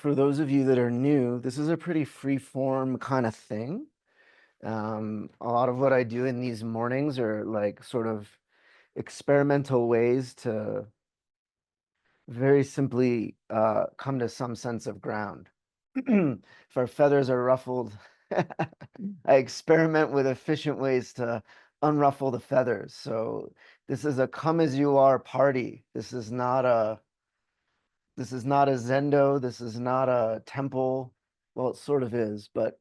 for those of you that are new, this is a pretty free form kind of thing. A lot of what I do in these mornings are like sort of experimental ways to very simply come to some sense of ground. If our feathers are ruffled, I experiment with efficient ways to unruffle the feathers. So this is a come as you are party. This is not a Zendo. This is not a temple. Well, it sort of is, but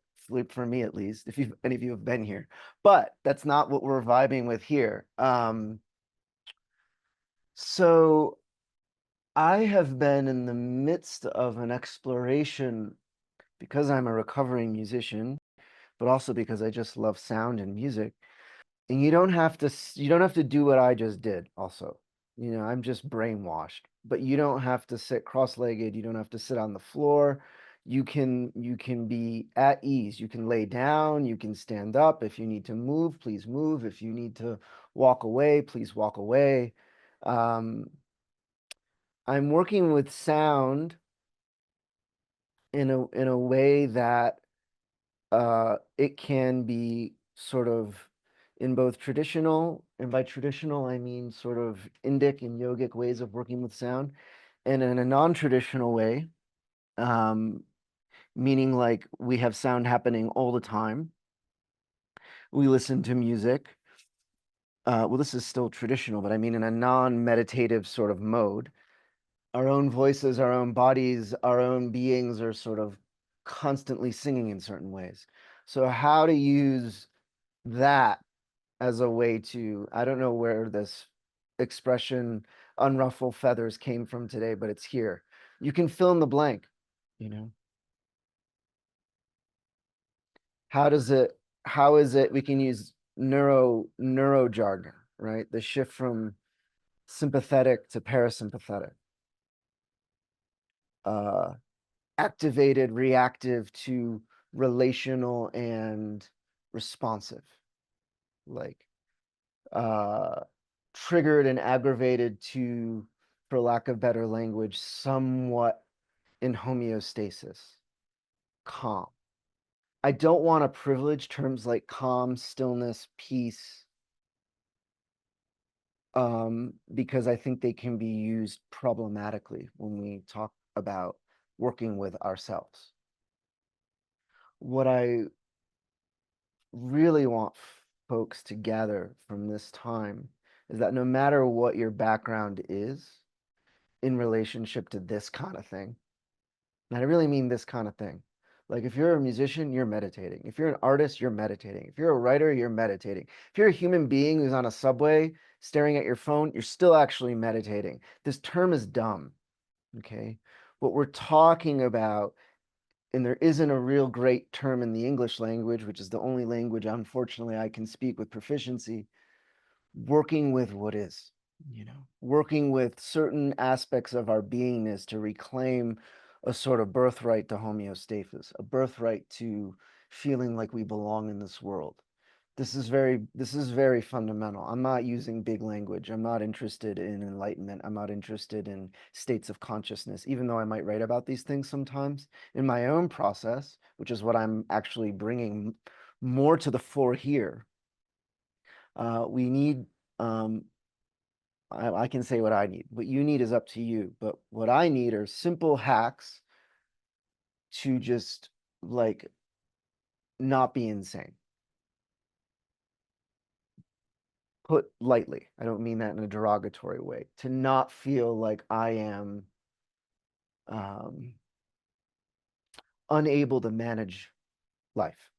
for me at least, if any of you have been here. But that's not what we're vibing with here. So I have been in the midst of an exploration because I'm a recovering musician, but also because I just love sound and music. And you don't have to do what I just did also. I'm just brainwashed, but you don't have to sit cross-legged, you don't have to sit on the floor. You can be at ease. You can lay down, you can stand up. If you need to move, please move. If you need to walk away, please walk away. I'm working with sound in a way that it can be sort of in both traditional, and by traditional I mean sort of Indic and yogic ways of working with sound, and in a non-traditional way, um, meaning like we have sound happening all the time. We listen to music. Well, this is still traditional, but I mean in a non-meditative sort of mode. Our own voices, our own bodies, our own beings are sort of constantly singing in certain ways. So how to use that as a way to, I don't know where this expression unruffle feathers came from today, but it's here. You can fill in the blank, you know. How is it we can use neuro jargon, right? The shift from sympathetic to parasympathetic. Activated, reactive to relational and responsive. Like triggered and aggravated to, for lack of better language, somewhat in homeostasis, calm. I don't want to privilege terms like calm, stillness, peace, because I think they can be used problematically when we talk about working with ourselves. What I really want folks to gather from this time is that no matter what your background is in relationship to this kind of thing, and I really mean this kind of thing. Like if you're a musician, you're meditating. If you're an artist, you're meditating. If you're a writer, you're meditating. If you're a human being who's on a subway staring at your phone, you're still actually meditating. This term is dumb, okay? What we're talking about, and there isn't a real great term in the English language, which is the only language, unfortunately, I can speak with proficiency, working with what is, working with certain aspects of our beingness to reclaim a sort of birthright to homeostasis, a birthright to feeling like we belong in this world. This is very fundamental. I'm not using big language. I'm not interested in enlightenment. I'm not interested in states of consciousness, even though I might write about these things sometimes in my own process, which is what I'm actually bringing more to the fore here. We need, I can say what I need. What you need is up to you. But what I need are simple hacks to just like not be insane. Put lightly, I don't mean that in a derogatory way. To not feel like I am unable to manage life,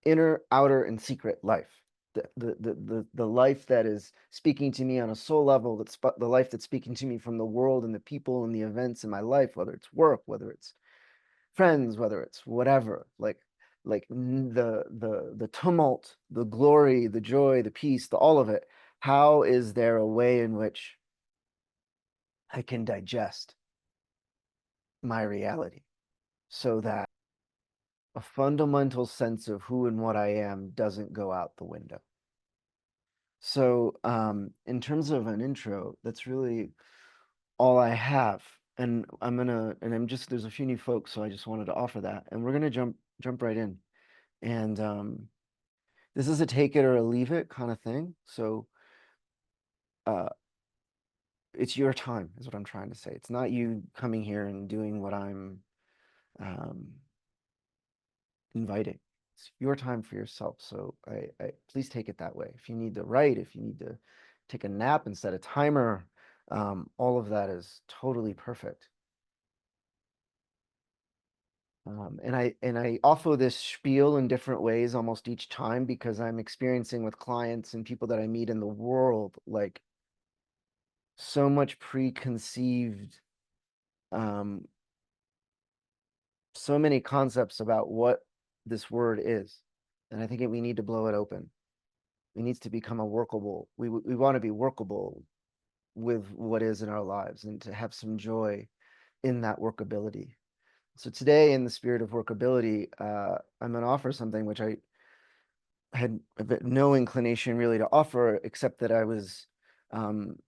inner, outer, and secret life. The life that is speaking to me on a soul level, that's the life that's speaking to me from the world and the people and the events in my life, whether it's work, whether it's friends, whether it's whatever, like the tumult, the glory, the joy, the peace, all of it. How is there a way in which I can digest my reality so that a fundamental sense of who and what I am doesn't go out the window? So in terms of an intro, that's really all I have. and there's a few new folks, so I just wanted to offer that, and we're gonna jump right in. And this is a take it or a leave it kind of thing. So uh, it's your time, is what I'm trying to say. It's not you coming here and doing what I'm um, inviting. It's your time for yourself. So please take it that way. If you need to write, if you need to take a nap and set a timer, all of that is totally perfect. And I offer this spiel in different ways almost each time because I'm experiencing with clients and people that I meet in the world like so much preconceived, um, so many concepts about what this word is, and I think we need to blow it open. It needs to become a workable. We want to be workable with what is in our lives and to have some joy in that workability. So today, in the spirit of workability, I'm going to offer something which I had no inclination really to offer, except that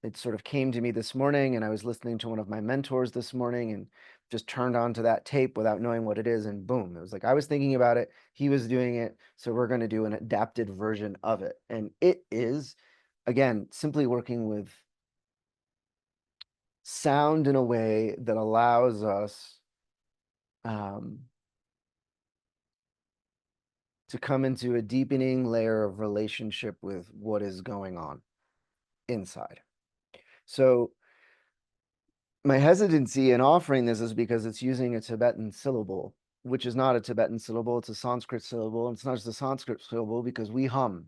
it sort of came to me this morning, and I was listening to one of my mentors this morning and just turned on to that tape without knowing what it is, and boom, it was like I was thinking about it, he was doing it, so we're going to do an adapted version of it. And it is, again, simply working with sound in a way that allows us um, to come into a deepening layer of relationship with what is going on inside. So my hesitancy in offering this is because it's using a Tibetan syllable, which is not a Tibetan syllable, it's a Sanskrit syllable. And it's not just a Sanskrit syllable because we hum.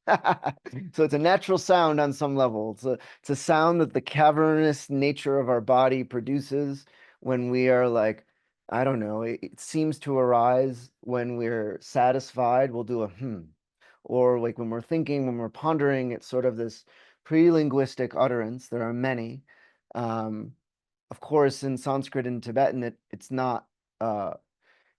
So it's a natural sound on some level. It's a sound that the cavernous nature of our body produces when we are like, I don't know, it seems to arise when we're satisfied, we'll do a hmm. Or like when we're thinking, when we're pondering, it's sort of this pre-linguistic utterance. There are many. Of course, in Sanskrit and Tibetan, it's not,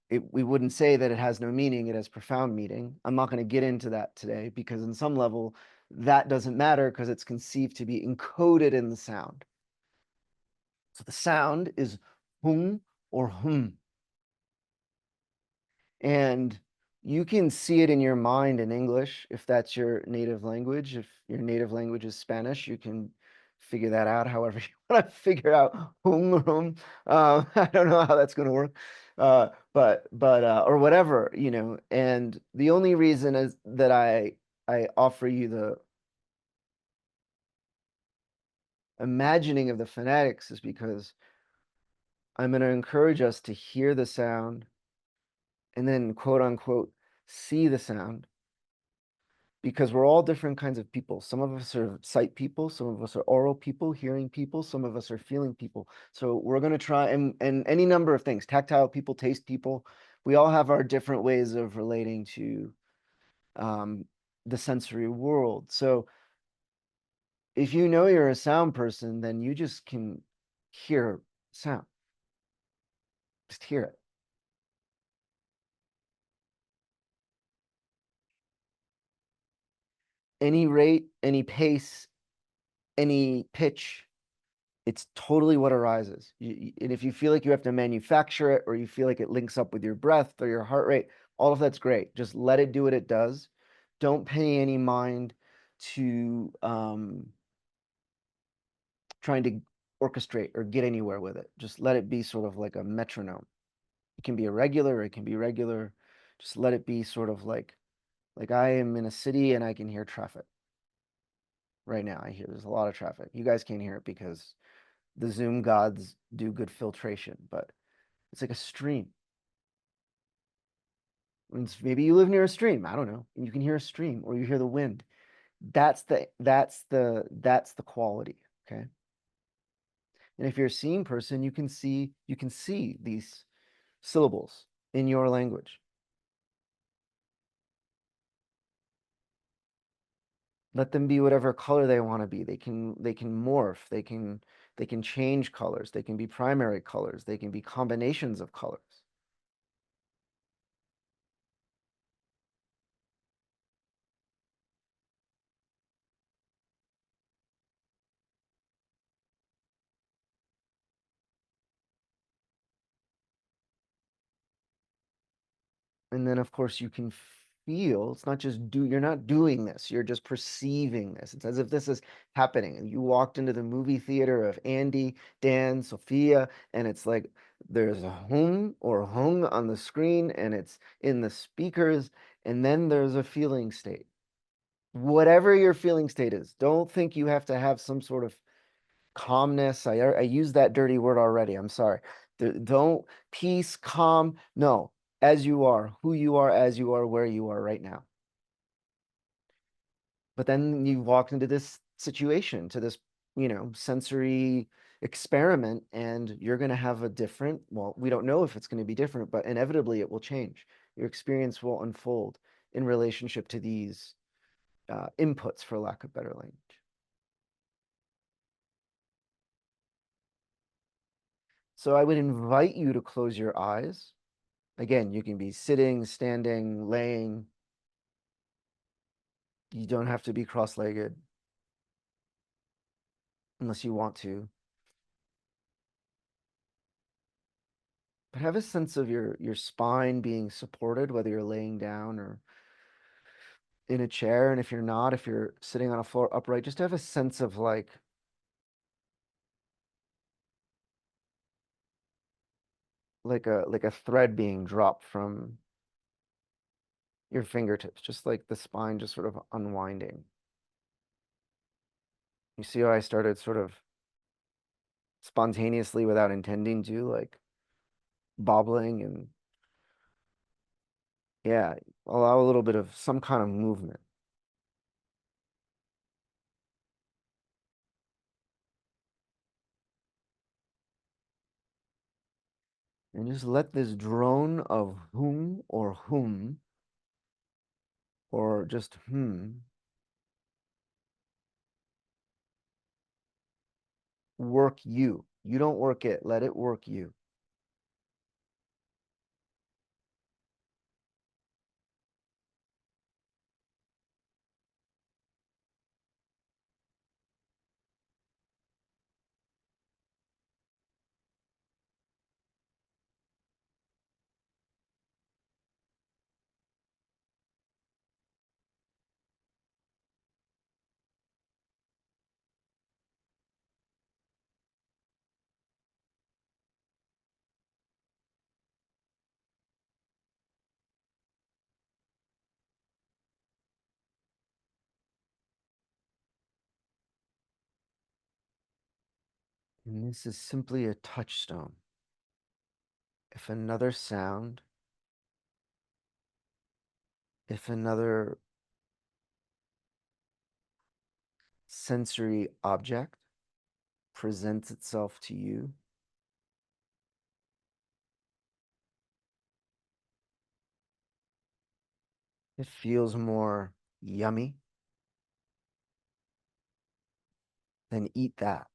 we wouldn't say that it has no meaning, it has profound meaning. I'm not going to get into that today because in some level, that doesn't matter because it's conceived to be encoded in the sound. So the sound is hum or hum. And you can see it in your mind in English if that's your native language. If your native language is Spanish, you can figure that out however you want to figure out hum. I don't know how that's going to work, but or whatever, you know. And the only reason is that I offer you the imagining of the phonetics is because I'm going to encourage us to hear the sound and then quote unquote see the sound, because we're all different kinds of people. Some of us are sight people, some of us are oral people, hearing people, some of us are feeling people. So we're going to try and any number of things, tactile people, taste people. We all have our different ways of relating to the sensory world. So if you know you're a sound person, then you just can hear sound. Just hear it. Any rate, any pace, any pitch, it's totally what arises. And if you feel like you have to manufacture it or you feel like it links up with your breath or your heart rate, all of that's great. Just let it do what it does. Don't pay any mind to trying to orchestrate or get anywhere with it. Just let it be sort of like a metronome. It can be irregular, it can be regular. Just let it be sort of like I am in a city and I can hear traffic. Right now, I hear there's a lot of traffic. You guys can't hear it because the Zoom gods do good filtration, but it's like a stream. Maybe you live near a stream. I don't know. And you can hear a stream or you hear the wind. That's the quality. Okay. And if you're a seeing person, you can see these syllables in your language. Let them be whatever color they want to be. They can morph. They can change colors. They can be primary colors. They can be combinations of colors. And then, of course, you can feel it's not just you're not doing this, you're just perceiving this. It's as if this is happening. And you walked into the movie theater of Andy, Dan, Sophia, and it's like there's a hum or hung on the screen and it's in the speakers, and then there's a feeling state. Whatever your feeling state is, don't think you have to have some sort of calmness. I used that dirty word already. I'm sorry. Don't peace, calm. No, as you are, who you are, as you are, where you are right now. But then you walk into this situation, to this, sensory experiment, and you're going to have a different, well, we don't know if it's going to be different, but inevitably it will change. Your experience will unfold in relationship to these inputs, for lack of better language. So I would invite you to close your eyes. Again, you can be sitting, standing, laying. You don't have to be cross-legged unless you want to. But have a sense of your spine being supported, whether you're laying down or in a chair. And if you're not, if you're sitting on a floor upright, just have a sense of like a thread being dropped from your fingertips, just like the spine just sort of unwinding. You see how I started sort of spontaneously without intending to, like bobbling, and yeah, allow a little bit of some kind of movement. And just let this drone of or just work you. You don't work it, let it work you. And this is simply a touchstone. If another sound, if another sensory object presents itself to you, it feels more yummy, then eat that.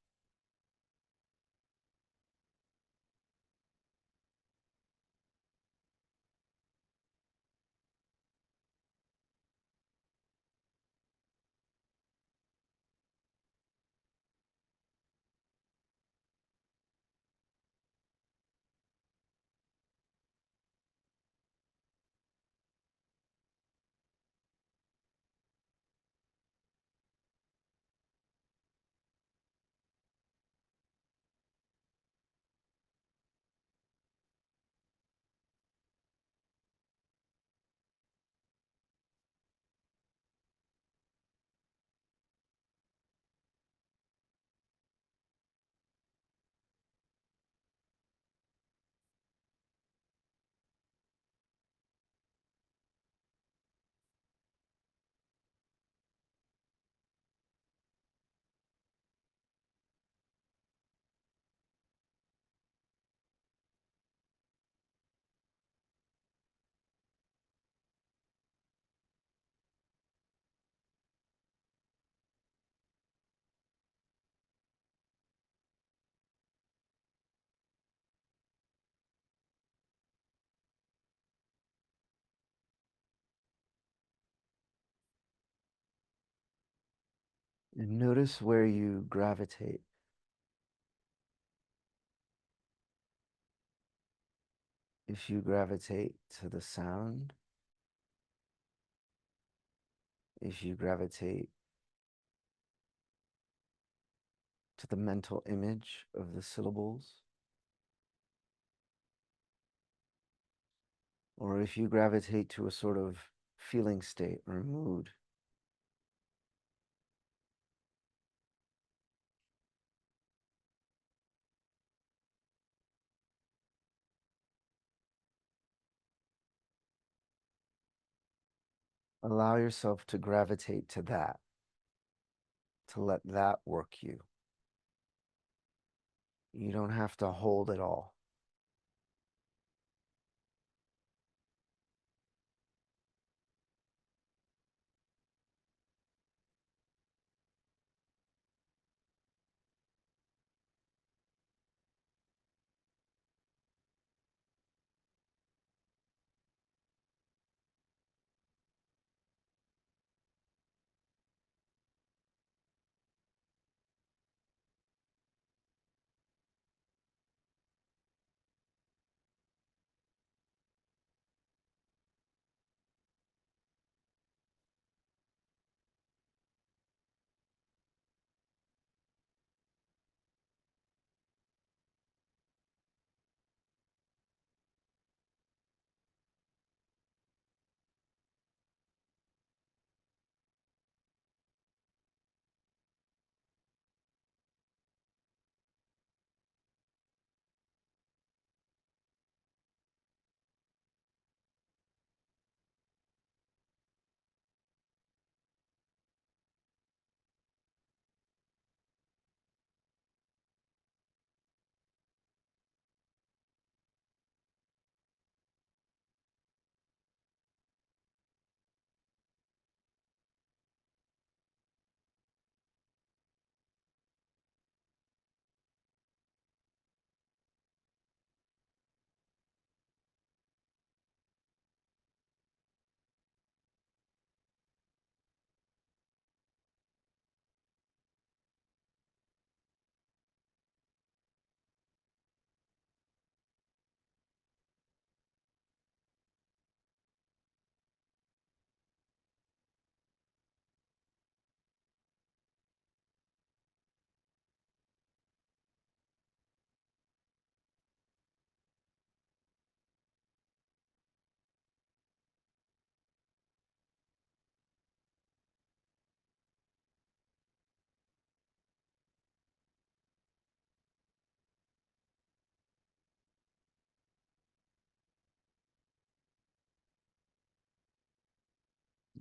And notice where you gravitate. If you gravitate to the sound, if you gravitate to the mental image of the syllables, or if you gravitate to a sort of feeling state or mood, allow yourself to gravitate to that, to let that work you. You don't have to hold it all.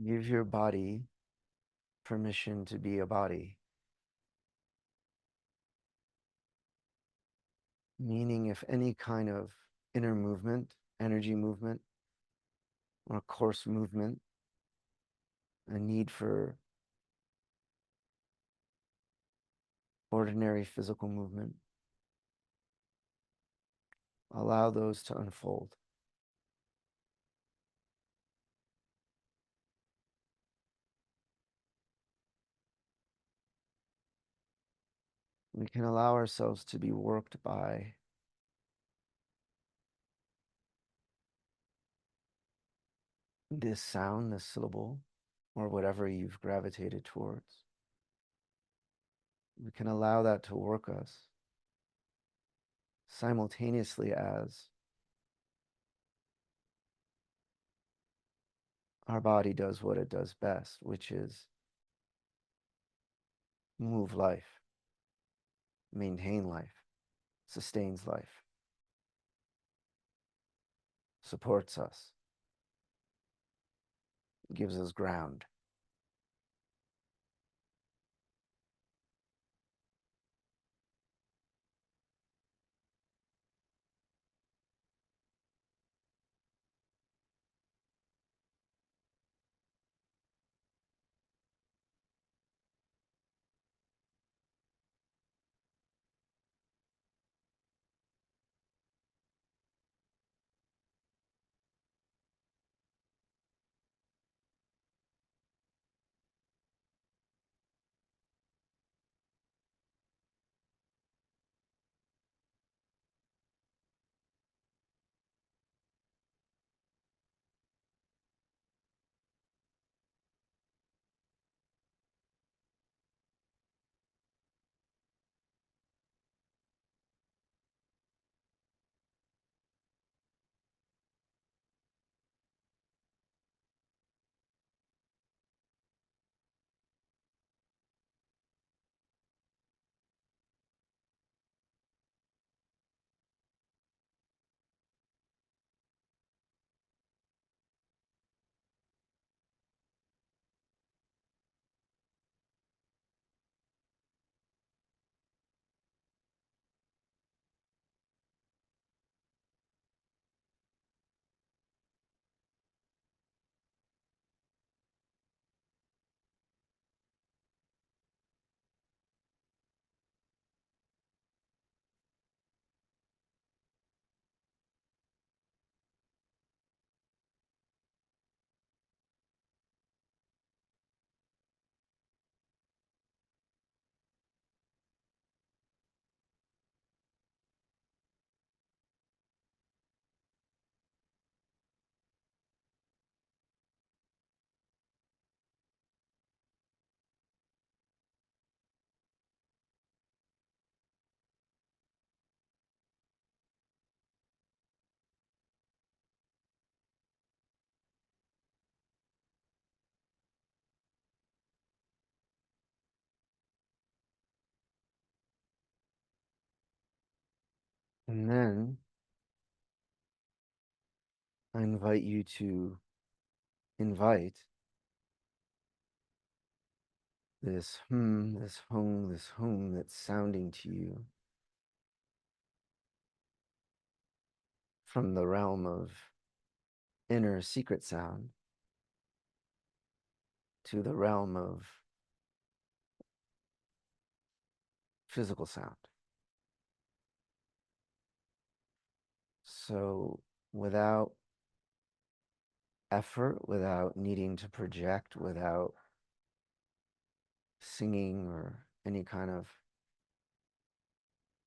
Give your body permission to be a body. Meaning, if any kind of inner movement, energy movement, or coarse movement, a need for ordinary physical movement, allow those to unfold. We can allow ourselves to be worked by this sound, this syllable, or whatever you've gravitated towards. We can allow that to work us simultaneously as our body does what it does best, which is move life, maintain life, sustains life, supports us, gives us ground. And then I invite you to invite this hum that's sounding to you from the realm of inner secret sound to the realm of physical sound. So without effort, without needing to project, without singing or any kind of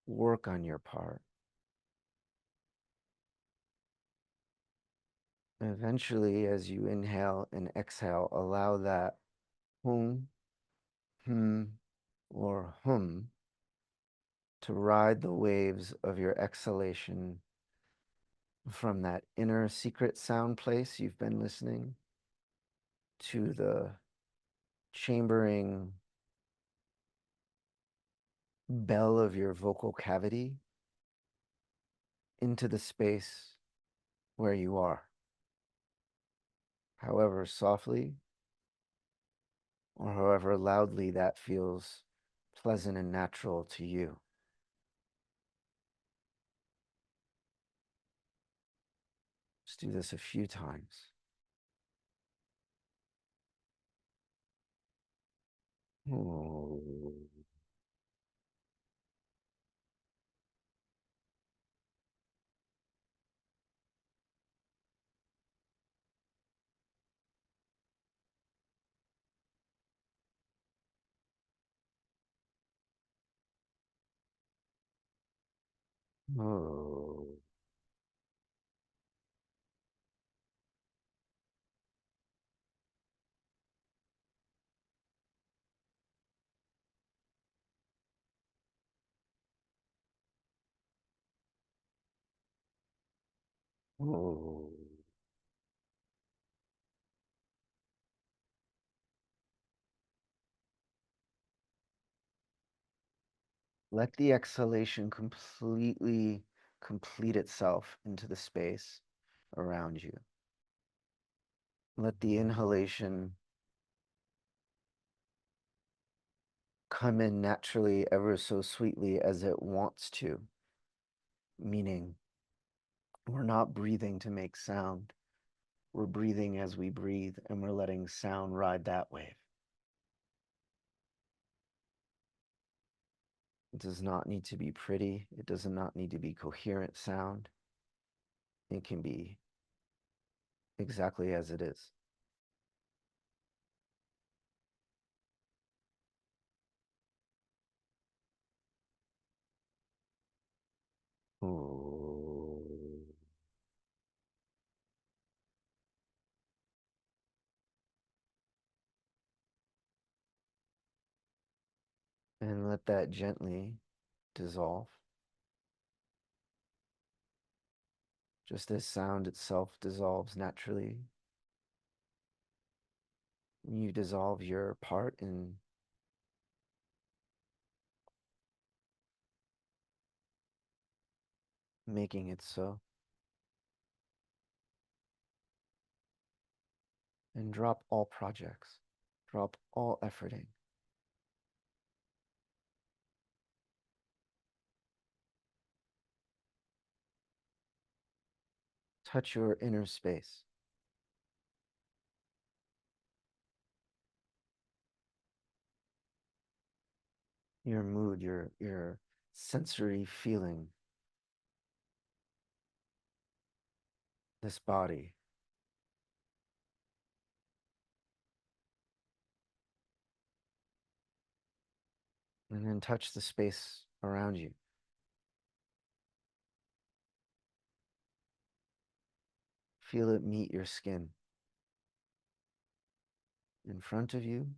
work on your part, eventually, as you inhale and exhale, allow that hum, hmm, or hum to ride the waves of your exhalation from that inner secret sound place you've been listening to the chambering bell of your vocal cavity into the space where you are. However softly or however loudly that feels pleasant and natural to you. Let's do this a few times. Oh. Oh. Oh. Let the exhalation completely complete itself into the space around you. Let the inhalation come in naturally, ever so sweetly as it wants to, meaning we're not breathing to make sound. We're breathing as we breathe, and we're letting sound ride that wave. It does not need to be pretty. It does not need to be coherent sound. It can be exactly as it is. Ooh. And let that gently dissolve, just as sound itself dissolves naturally. You dissolve your part in making it so. And drop all projects, drop all efforting. Touch your inner space, your mood, your sensory feeling, this body. And then touch the space around you. Feel it meet your skin. In front of you,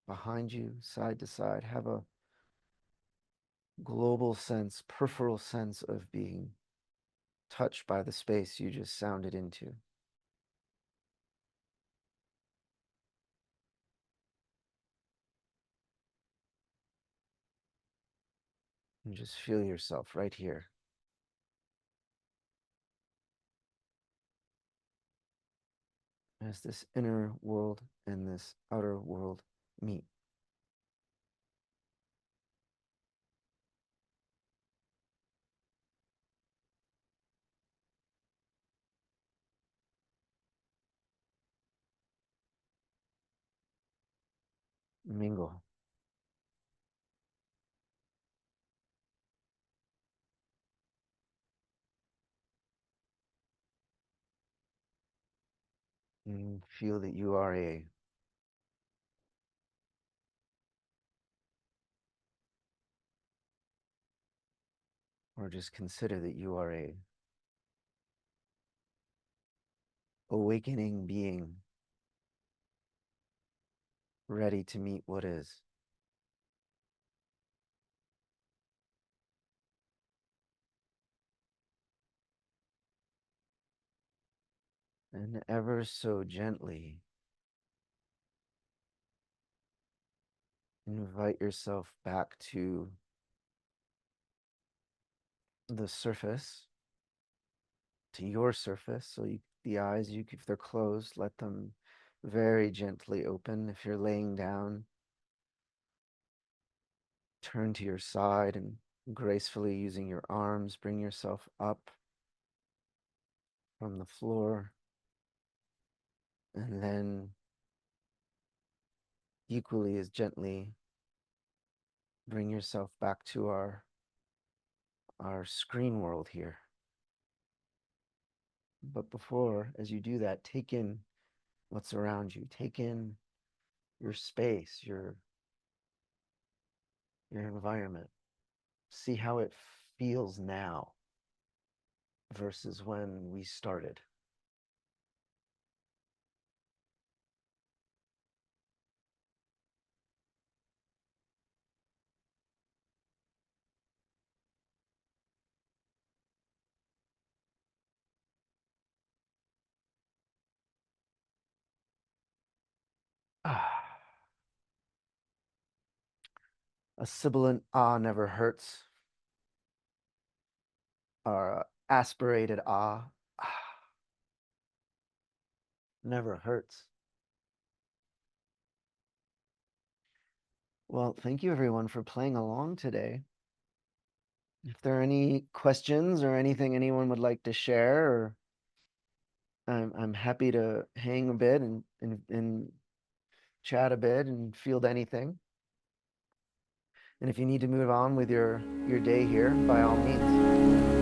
behind you, side to side. Have a global sense, peripheral sense of being touched by the space you just sounded into. And just feel yourself right here. as this inner world and this outer world meet. Mingle. And feel that you are or just consider that you are a awakening being ready to meet what is. And ever so gently invite yourself back to the surface, to your surface. So the eyes, if they're closed, let them very gently open. If you're laying down, turn to your side and gracefully using your arms, bring yourself up from the floor. And then equally as gently bring yourself back to our screen world here. But before, as you do that, take in what's around you. Take in your space, your environment. See how it feels now versus when we started. A sibilant ah never hurts. Or aspirated ah never hurts. Well, thank you everyone for playing along today. If there are any questions or anything anyone would like to share, or I'm happy to hang a bit and chat a bit and field anything. And if you need to move on with your day here, by all means.